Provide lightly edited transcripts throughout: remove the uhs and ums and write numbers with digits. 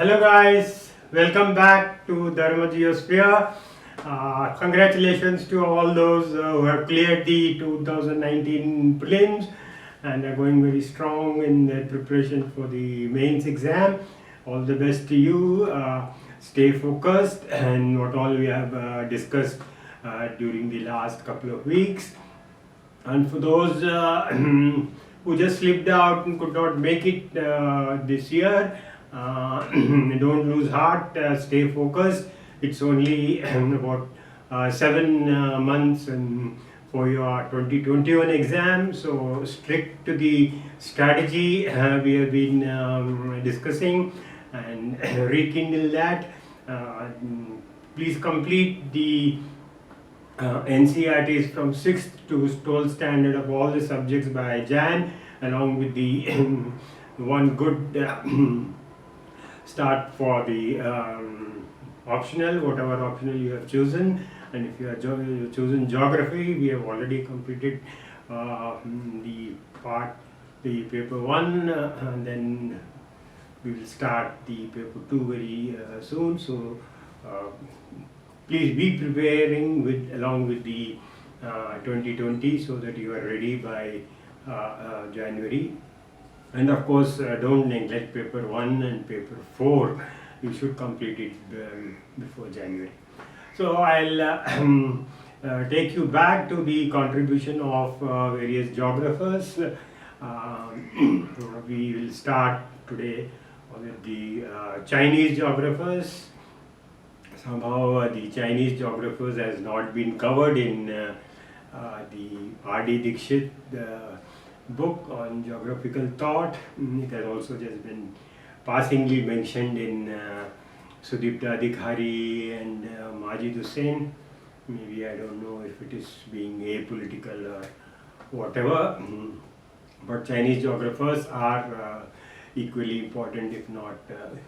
Hello guys, welcome back to Dharma Geosphere. Congratulations to all those who have cleared the 2019 prelims and are going very strong in their preparation for the mains exam. All the best to you. Stay focused and what all we have discussed during the last couple of weeks. And for those who just slipped out and could not make it this year, don't lose heart, stay focused. It's only about 7 months for your 2021 exam, so stick to the strategy we have been discussing and rekindle that. Please complete the NCERTs from 6th to 12th standard of all the subjects by Jan, along with the one good start for the optional, whatever optional you have chosen. And if you have chosen geography, we have already completed the paper 1, and then we will start the paper 2 very soon. So please be preparing along with the 2020 so that you are ready by January. And of course, don't neglect paper 1 and paper 4. You should complete it before January. So I'll take you back to the contribution of various geographers. We will start today with the Chinese geographers. Somehow the Chinese geographers has not been covered in the R.D. Dixit book on geographical thought. It has also just been passingly mentioned in Sudipta Adhikari and Majid Hussain. Maybe I don't know if it is being apolitical or whatever, but Chinese geographers are equally important, if not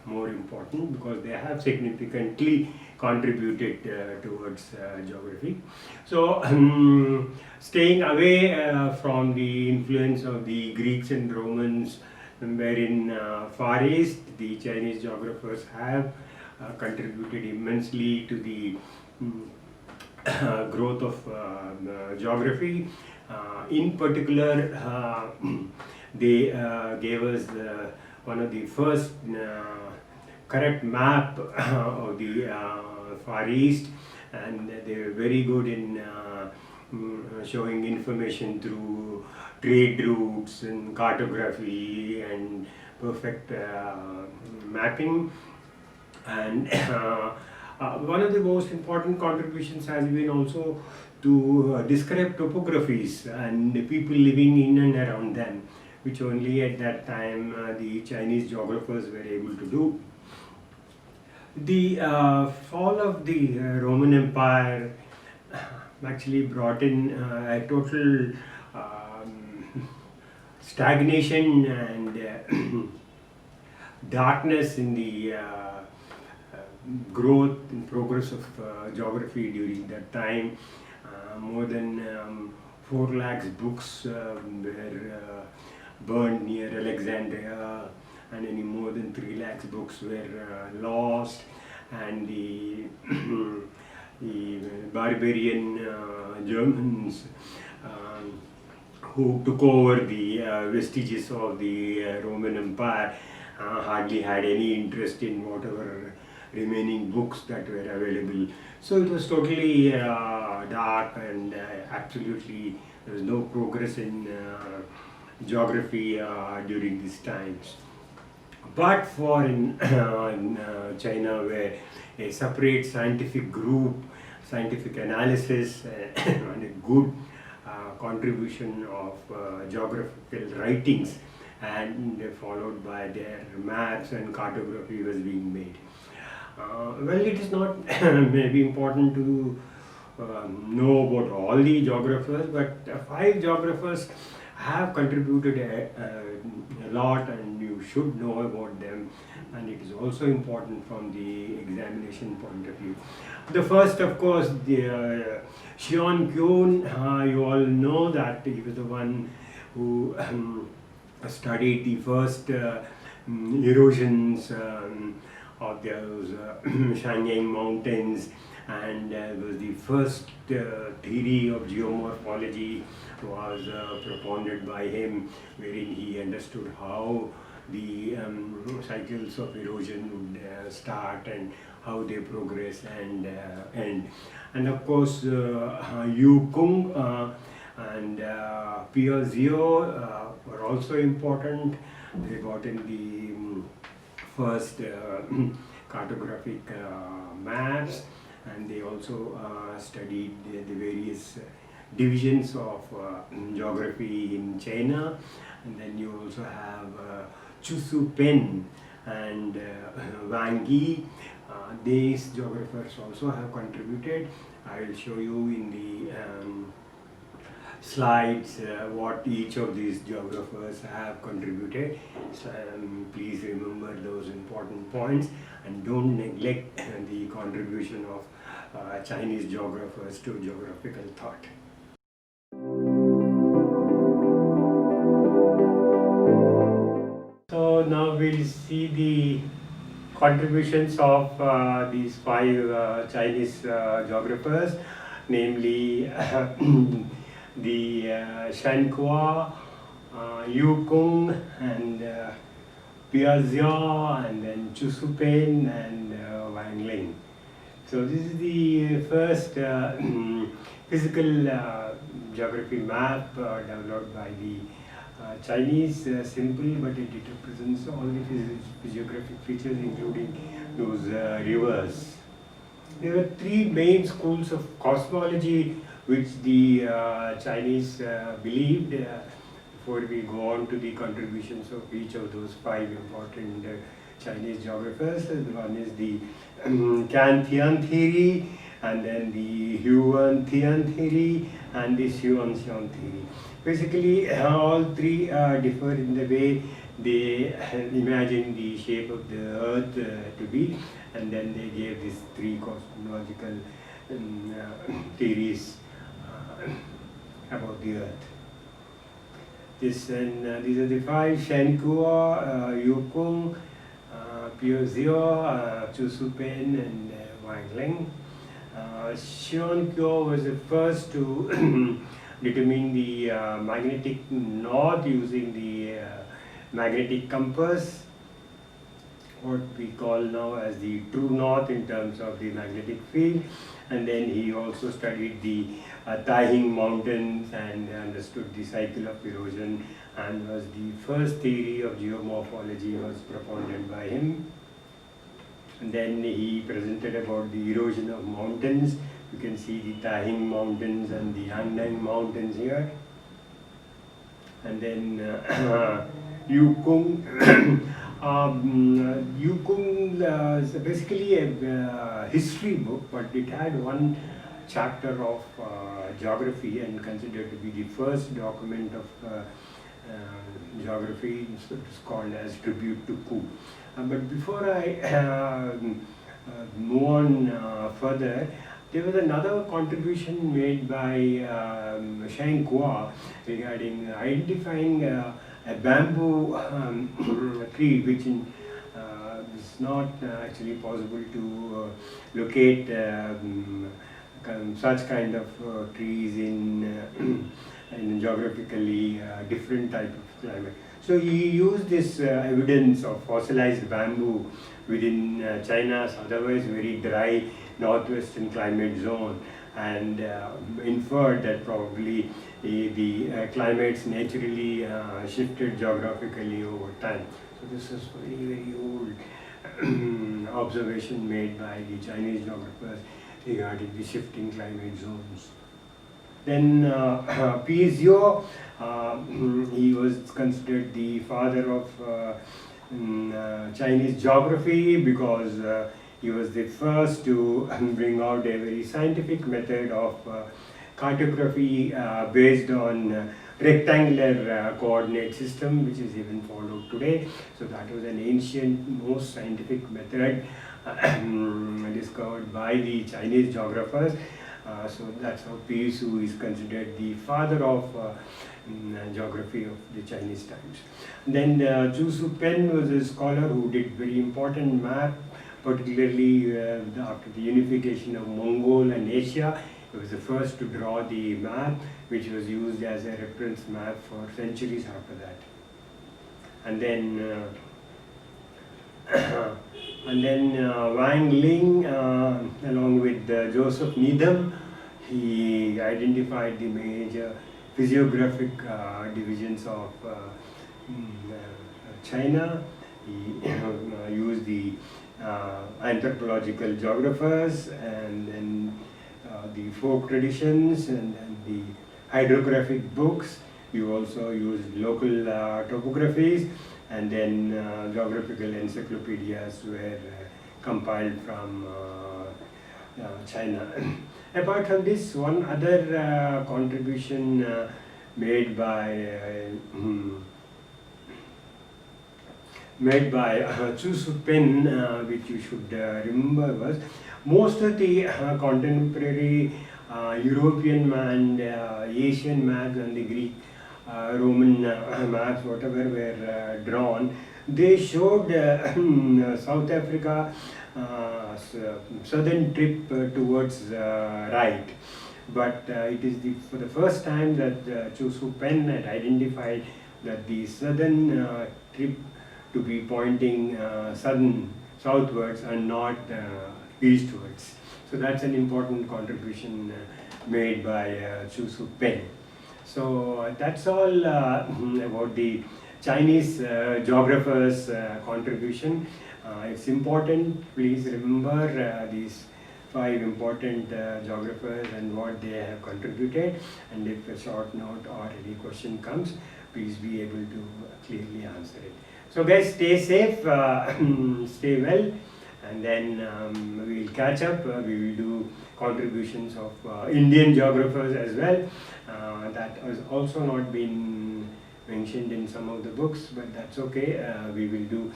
more important, because they have significantly contributed towards geography. So staying away from the influence of the Greeks and Romans, wherein Far East, the Chinese geographers have contributed immensely to the growth of geography. In particular, they gave us one of the first correct map of the Far East, and they were very good in showing information through trade routes and cartography and perfect mapping. And one of the most important contributions has been also to describe topographies and the people living in and around them, which only at that time the Chinese geographers were able to do. The fall of the Roman Empire actually brought in a total stagnation and darkness in the growth and progress of geography during that time. More than 4 lakhs books were burned near Alexandria, and any more than 3 lakhs books were lost, and the barbarian Germans who took over the vestiges of the Roman Empire hardly had any interest in whatever remaining books that were available. So it was totally dark, and absolutely there was no progress in geography during these times. But for in China, where a separate scientific group, scientific analysis and a good contribution of geographical writings, and followed by their maps and cartography was being made. Well, it is not maybe important to know about all the geographers, but 5 geographers have contributed a lot, and you should know about them, and it is also important from the examination point of view. The first, of course, the Xion Kyun, you all know that he was the one who studied the first erosions of those Shangyang mountains, and was the first theory of geomorphology was propounded by him, wherein he understood how the cycles of erosion would start and how they progress and end. And of course, Yu Kung and Piaggio were also important. They got in the first cartographic maps, and they also studied the various divisions of geography in China. And then you also have Chu Pen and Wang Yi. These geographers also have contributed. I will show you in the slides what each of these geographers have contributed. So, please remember those important points and don't neglect the contribution of Chinese geographers to geographical thought. So now we'll see the contributions of these five Chinese geographers, namely the Shan Kua, Yu Kung, and Piaggio, and then Chu Pen and Wang Ling. So this is the first physical geography map developed by the Chinese, simple, but it represents all the physiographic features, including those rivers. There were three main schools of cosmology which the Chinese believed. Before we go on to the contributions of each of those five important Chinese geographers, one is the Kan-Tian theory, and then the Huan-Tian theory, and the Xuan-Xian theory. Basically, all three differ in the way they imagine the shape of the earth to be, and then they gave these three cosmological theories about the earth. These are the five: Shan Kua, Yu Kung, Piaggio, Chu Pen, and Wang Ling. Xian Kua was the first to determine the magnetic north using the magnetic compass, what we call now as the true north in terms of the magnetic field. And then he also studied the Taihing mountains and understood the cycle of erosion, and was the first theory of geomorphology was propounded by him. And then he presented about the erosion of mountains. You can see the Taihing mountains and the Andang mountains here. And then Yu Kung. Yu Kung is basically a history book, but it had one chapter of geography, and considered to be the first document of geography. So it is called as Tribute to Ku. But before I move on further, there was another contribution made by Shan Kua regarding identifying a bamboo tree, which is not actually possible to locate such kind of trees in geographically different type of climate. So he used this evidence of fossilized bamboo within China's otherwise very dry northwestern climate zone, and inferred that probably the climates naturally shifted geographically over time. So this is very old observation made by the Chinese geographers regarding the shifting climate zones. Then Piaggio, he was considered the father of Chinese geography, because he was the first to bring out a very scientific method of cartography based on rectangular coordinate system, which is even followed today. So that was an ancient, most scientific method discovered by the Chinese geographers. So that's how Piaggio is considered the father of geography of the Chinese times. Then Chu Pen was a scholar who did very important map particularly after the unification of Mongol and Asia. He was the first to draw the map, which was used as a reference map for centuries after that. And then Wang Ling, along with Joseph Needham, he identified the major physiographic divisions of China. He used the anthropological geographers, and then the folk traditions, and the hydrographic books. We also used local topographies, and then geographical encyclopedias were compiled from China. Apart from this, one other contribution made by Chu Su Pen, which you should remember, was most of the contemporary European and Asian maps and the Greek Roman maps, whatever were drawn, they showed South Africa southern tip towards right. But it is for the first time that Chu Su Pen had identified that the southern trip to be pointing southwards and not eastwards. So that's an important contribution made by Chu Su Pen. So that's all about the Chinese geographers' contribution. It's important, please remember these 5 important geographers and what they have contributed, and if a short note or any question comes, please be able to clearly answer it. So guys, stay safe, stay well, and then we will catch up. We will do contributions of Indian geographers as well. That has also not been mentioned in some of the books, but that's okay. We will do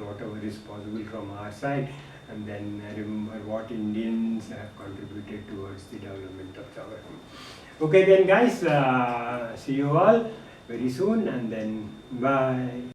whatever is possible from our side, and then remember what Indians have contributed towards the development of geography. Okay then guys, see you all very soon, and then bye.